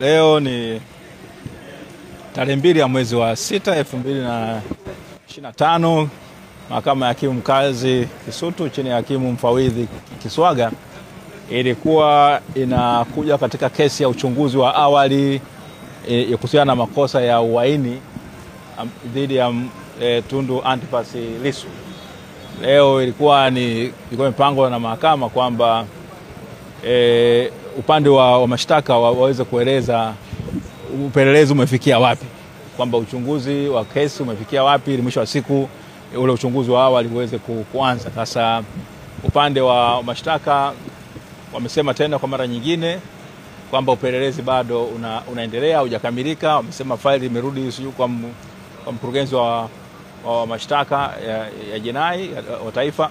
Leo ni tarehe 2 ya mwezi wa 6, 2025. Mahakama ya hakimu mkazi Kisutu chini ya hakimu mfawidhi Kiswaga ilikuwa inakuja katika kesi ya uchunguzi wa awali kuhusiana na makosa ya uhaini dhidi ya Tundu Antipas Lissu. Leo ilikuwa imepangwa na mahakama kwamba upande wa mashtaka waweze kueleza upelelezi umefikia wapi, kwamba uchunguzi wa kesi umefikia wapi ili mwisho wa siku ule uchunguzi wa awali uweze kuanza. Sasa upande wa mashtaka wamesema tena kwa mara nyingine kwamba upelelezi bado unaendelea, hujakamilika. Wamesema faili imerudi kwa mkurugenzi wa mashtaka ya jinai wa taifa,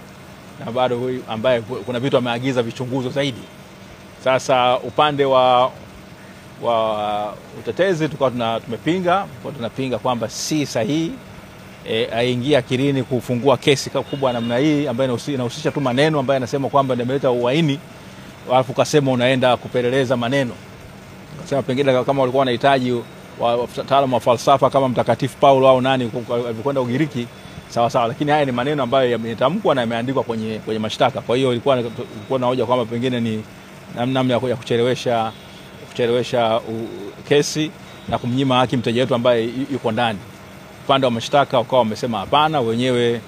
na bado huyu ambaye kuna vitu ameagiza vichunguzo zaidi. Sasa upande wa utetezi tulikuwa tunapinga kwamba si sahihi aingia akilini kufungua kesi kubwa namna hii ambayo inahusisha tu maneno ambayo anasema kwamba nimeleta uhaini, alafu kasema unaenda kupeleleza maneno. Kasema pengine kama walikuwa wanahitaji wataalamu wa falsafa kama Mtakatifu Paulo au nani alikwenda Ugiriki, sawa sawa, lakini haya ni maneno ambayo yametamkwa na yameandikwa kwenye mashtaka. Kwa hiyo ilikuwa na hoja kwamba pengine ni namna ya kuchelewesha kesi na kumnyima haki mteja wetu ambaye yuko ndani. Upande wa mashtaka wakawa wamesema hapana, wenyewe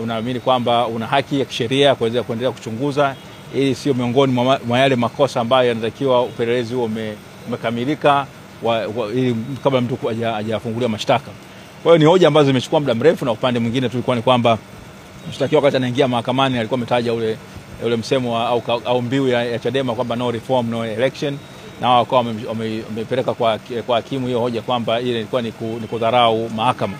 unaamini kwamba una haki ya kisheria kuendelea kuchunguza, ili sio miongoni mwa yale makosa ambayo yanatakiwa upelelezi huo umekamilika ili kabla mtu hajafunguliwa mashtaka. Kwa hiyo ni hoja ambazo zimechukua muda mrefu, na upande mwingine tulikuwa ni kwamba mshtakiwa wakati anaingia mahakamani alikuwa ametaja ule msemo au mbiu ya Chadema kwamba no reform no election, na wakawa wamepeleka kwa hakimu hiyo hoja kwamba ile ilikuwa ni kudharau mahakama.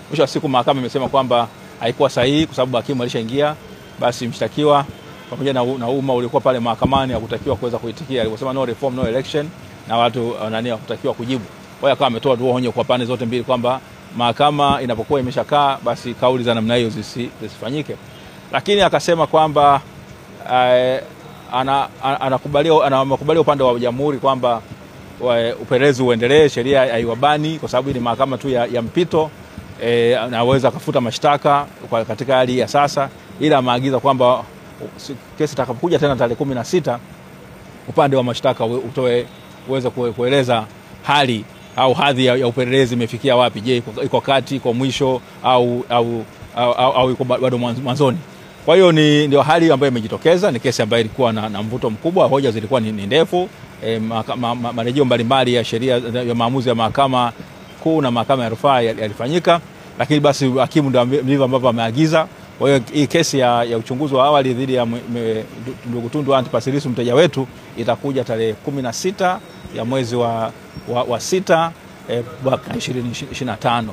Mwisho wa siku mahakama imesema kwamba haikuwa sahihi kwa sababu hakimu alishaingia, basi mshtakiwa pamoja na umma ulikuwa pale mahakamani hakutakiwa kuweza kuitikia. Aliposema no reform no election na watu hakutakiwa kujibu. Kwa hiyo akawa ametoa onyo kwa pande zote mbili kwamba mahakama inapokuwa imeshakaa basi kauli za namna hiyo zisifanyike. Lakini akasema kwamba anakubali upande wa jamhuri kwamba upelelezi uendelee, sheria haiwabani kwa sababu ni mahakama tu ya mpito, anaweza kufuta mashtaka katika hali ya sasa, ila maagiza kwamba kesi itakapokuja tena tarehe 16 upande wa mashtaka uweze kueleza hali au hadhi ya upelelezi imefikia wapi. Je, iko kati, iko mwisho au iko bado mwanzoni? Kwa hiyo ndio hali ambayo imejitokeza. Ni kesi ambayo ilikuwa na mvuto mkubwa, hoja zilikuwa ni ndefu, marejeo mbalimbali ya sheria ya maamuzi ya mahakama kuu na mahakama ya rufaa yalifanyika, lakini basi hakimu ndivyo ambavyo ameagiza. Kwa hiyo hii kesi ya uchunguzi wa awali dhidi ya ndugu Tundu Antipas Lissu mteja wetu itakuja tarehe 16 ya mwezi wa 6 mwaka 2025.